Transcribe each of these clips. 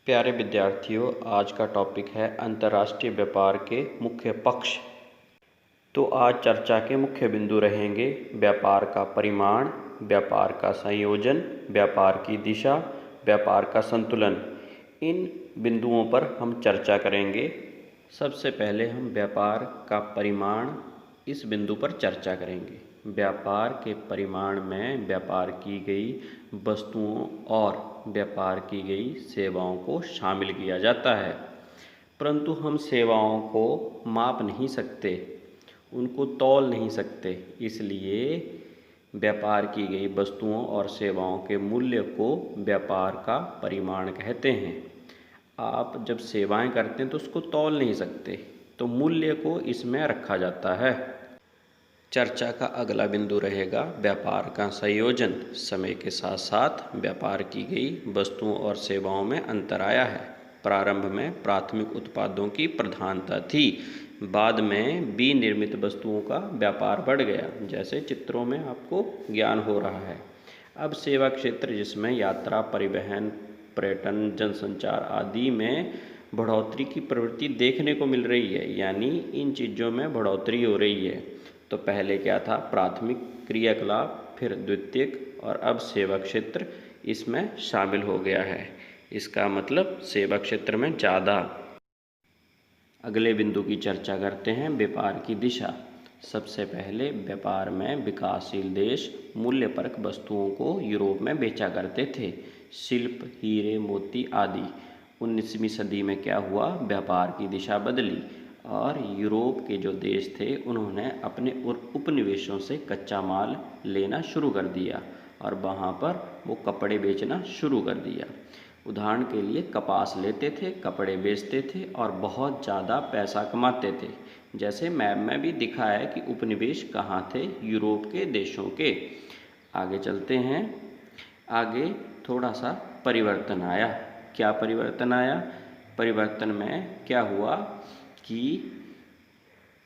प्यारे विद्यार्थियों, आज का टॉपिक है अंतर्राष्ट्रीय व्यापार के मुख्य पक्ष। तो आज चर्चा के मुख्य बिंदु रहेंगे व्यापार का परिमाण, व्यापार का संयोजन, व्यापार की दिशा, व्यापार का संतुलन। इन बिंदुओं पर हम चर्चा करेंगे। सबसे पहले हम व्यापार का परिमाण इस बिंदु पर चर्चा करेंगे। व्यापार के परिमाण में व्यापार की गई वस्तुओं और व्यापार की गई सेवाओं को शामिल किया जाता है, परंतु हम सेवाओं को माप नहीं सकते, उनको तौल नहीं सकते। इसलिए व्यापार की गई वस्तुओं और सेवाओं के मूल्य को व्यापार का परिमाण कहते हैं। आप जब सेवाएं करते हैं तो उसको तौल नहीं सकते, तो मूल्य को इसमें रखा जाता है। चर्चा का अगला बिंदु रहेगा व्यापार का संयोजन। समय के साथ साथ व्यापार की गई वस्तुओं और सेवाओं में अंतर आया है। प्रारंभ में प्राथमिक उत्पादों की प्रधानता थी, बाद में विनिर्मित वस्तुओं का व्यापार बढ़ गया, जैसे चित्रों में आपको ज्ञान हो रहा है। अब सेवा क्षेत्र, जिसमें यात्रा, परिवहन, पर्यटन, जनसंचार आदि में बढ़ोतरी की प्रवृत्ति देखने को मिल रही है, यानी इन चीज़ों में बढ़ोतरी हो रही है। तो पहले क्या था? प्राथमिक क्रियाकलाप, फिर द्वितीयक, और अब सेवा क्षेत्र इसमें शामिल हो गया है। इसका मतलब सेवा क्षेत्र में ज़्यादा। अगले बिंदु की चर्चा करते हैं व्यापार की दिशा। सबसे पहले व्यापार में विकासशील देश मूल्यपरक वस्तुओं को यूरोप में बेचा करते थे, शिल्प, हीरे, मोती आदि। 19वीं सदी में क्या हुआ? व्यापार की दिशा बदली और यूरोप के जो देश थे उन्होंने अपने उपनिवेशों से कच्चा माल लेना शुरू कर दिया और वहाँ पर वो कपड़े बेचना शुरू कर दिया। उदाहरण के लिए कपास लेते थे, कपड़े बेचते थे और बहुत ज़्यादा पैसा कमाते थे। जैसे मैप में भी दिखा है कि उपनिवेश कहाँ थे, यूरोप के देशों के। आगे चलते हैं। आगे थोड़ा सा परिवर्तन आया। क्या परिवर्तन आया? परिवर्तन में क्या हुआ कि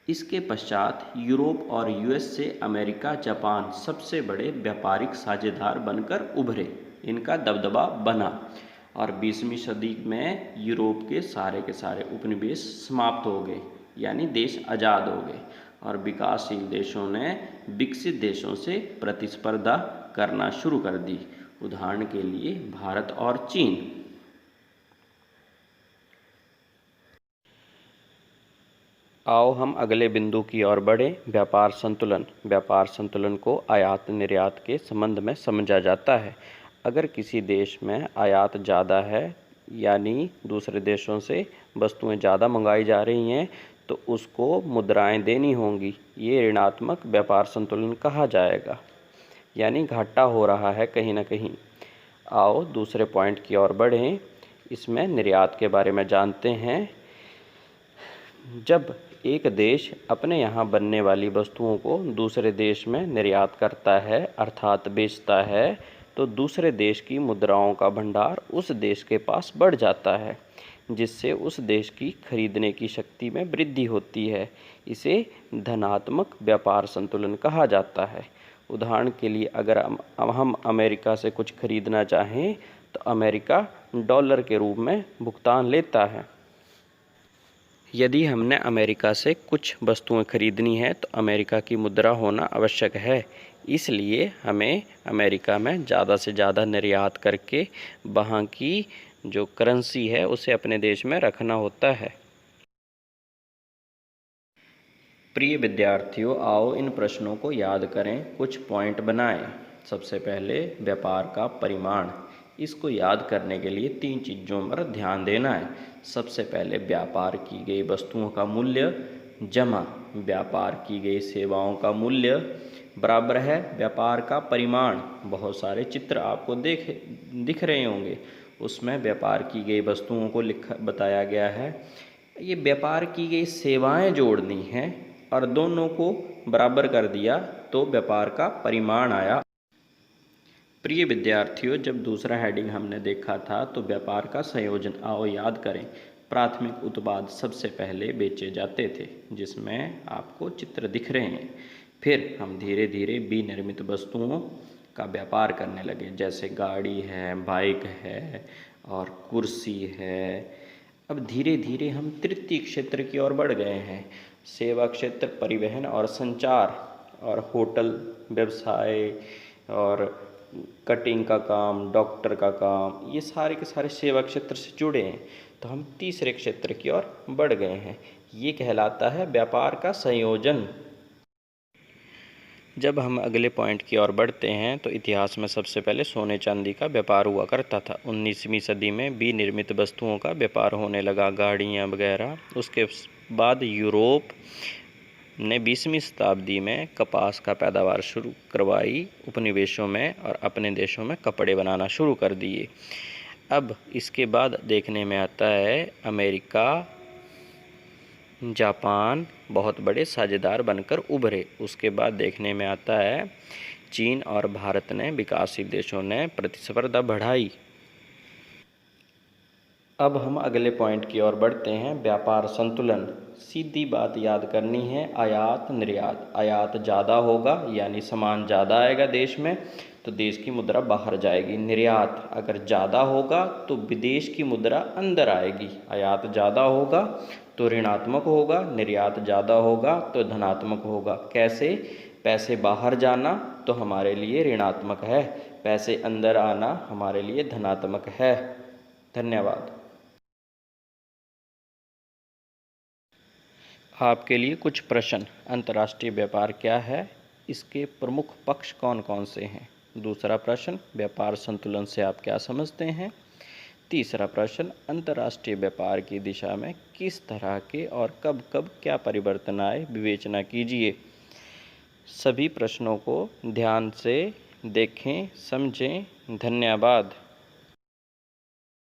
इसके पश्चात यूरोप और यूएस से अमेरिका, जापान सबसे बड़े व्यापारिक साझेदार बनकर उभरे। इनका दबदबा बना और 20वीं सदी में यूरोप के सारे उपनिवेश समाप्त हो गए, यानी देश आज़ाद हो गए और विकासशील देशों ने विकसित देशों से प्रतिस्पर्धा करना शुरू कर दी। उदाहरण के लिए भारत और चीन। आओ हम अगले बिंदु की ओर बढ़ें, व्यापार संतुलन। व्यापार संतुलन को आयात निर्यात के संबंध में समझा जाता है। अगर किसी देश में आयात ज़्यादा है, यानी दूसरे देशों से वस्तुएं ज़्यादा मंगाई जा रही हैं, तो उसको मुद्राएं देनी होंगी। ये ऋणात्मक व्यापार संतुलन कहा जाएगा, यानी घाटा हो रहा है कहीं ना कहीं। आओ दूसरे पॉइंट की ओर बढ़ें। इसमें निर्यात के बारे में जानते हैं। जब एक देश अपने यहाँ बनने वाली वस्तुओं को दूसरे देश में निर्यात करता है, अर्थात बेचता है, तो दूसरे देश की मुद्राओं का भंडार उस देश के पास बढ़ जाता है, जिससे उस देश की खरीदने की शक्ति में वृद्धि होती है। इसे धनात्मक व्यापार संतुलन कहा जाता है। उदाहरण के लिए अगर हम अमेरिका से कुछ खरीदना चाहें तो अमेरिका डॉलर के रूप में भुगतान लेता है। यदि हमने अमेरिका से कुछ वस्तुएं खरीदनी है तो अमेरिका की मुद्रा होना आवश्यक है। इसलिए हमें अमेरिका में ज़्यादा से ज़्यादा निर्यात करके वहाँ की जो करेंसी है उसे अपने देश में रखना होता है। प्रिय विद्यार्थियों, आओ इन प्रश्नों को याद करें, कुछ पॉइंट बनाएं। सबसे पहले व्यापार का परिमाण। इसको याद करने के लिए 3 चीज़ों पर ध्यान देना है। सबसे पहले व्यापार की गई वस्तुओं का मूल्य जमा व्यापार की गई सेवाओं का मूल्य बराबर है व्यापार का परिमाण। बहुत सारे चित्र आपको दिख रहे होंगे, उसमें व्यापार की गई वस्तुओं को बताया गया है। ये व्यापार की गई सेवाएं जोड़नी हैं और दोनों को बराबर कर दिया तो व्यापार का परिमाण आया। प्रिय विद्यार्थियों, जब दूसरा हेडिंग हमने देखा था तो व्यापार का संयोजन। आओ याद करें। प्राथमिक उत्पाद सबसे पहले बेचे जाते थे, जिसमें आपको चित्र दिख रहे हैं। फिर हम धीरे धीरे विनिर्मित वस्तुओं का व्यापार करने लगे, जैसे गाड़ी है, बाइक है और कुर्सी है। अब धीरे धीरे हम तृतीय क्षेत्र की ओर बढ़ गए हैं। सेवा क्षेत्र, परिवहन और संचार और होटल व्यवसाय और कटिंग का काम, डॉक्टर का काम, ये सारे के सारे सेवा क्षेत्र से जुड़े हैं। तो हम तीसरे क्षेत्र की ओर बढ़ गए हैं। ये कहलाता है व्यापार का संयोजन। जब हम अगले पॉइंट की ओर बढ़ते हैं तो इतिहास में सबसे पहले सोने चांदी का व्यापार हुआ करता था। 19वीं सदी में विनिर्मित वस्तुओं का व्यापार होने लगा, गाड़ियाँ वगैरह। उसके बाद यूरोप ने 20वीं शताब्दी में कपास का पैदावार शुरू करवाई उपनिवेशों में और अपने देशों में कपड़े बनाना शुरू कर दिए। अब इसके बाद देखने में आता है अमेरिका, जापान बहुत बड़े साझेदार बनकर उभरे। उसके बाद देखने में आता है चीन और भारत ने, विकासशील देशों ने प्रतिस्पर्धा बढ़ाई। अब हम अगले पॉइंट की ओर बढ़ते हैं, व्यापार संतुलन। सीधी बात याद करनी है, आयात निर्यात। आयात ज़्यादा होगा यानी सामान ज़्यादा आएगा देश में तो देश की मुद्रा बाहर जाएगी। निर्यात अगर ज़्यादा होगा तो विदेश की मुद्रा अंदर आएगी। आयात ज़्यादा होगा तो ऋणात्मक होगा, निर्यात ज़्यादा होगा तो धनात्मक होगा। कैसे? पैसे बाहर जाना तो हमारे लिए ऋणात्मक है, पैसे अंदर आना हमारे लिए धनात्मक है। धन्यवाद। आपके लिए कुछ प्रश्न। अंतर्राष्ट्रीय व्यापार क्या है? इसके प्रमुख पक्ष कौन कौन से हैं? दूसरा प्रश्न, व्यापार संतुलन से आप क्या समझते हैं? तीसरा प्रश्न, अंतर्राष्ट्रीय व्यापार की दिशा में किस तरह के और कब कब क्या परिवर्तन आए, विवेचना कीजिए। सभी प्रश्नों को ध्यान से देखें, समझें। धन्यवाद।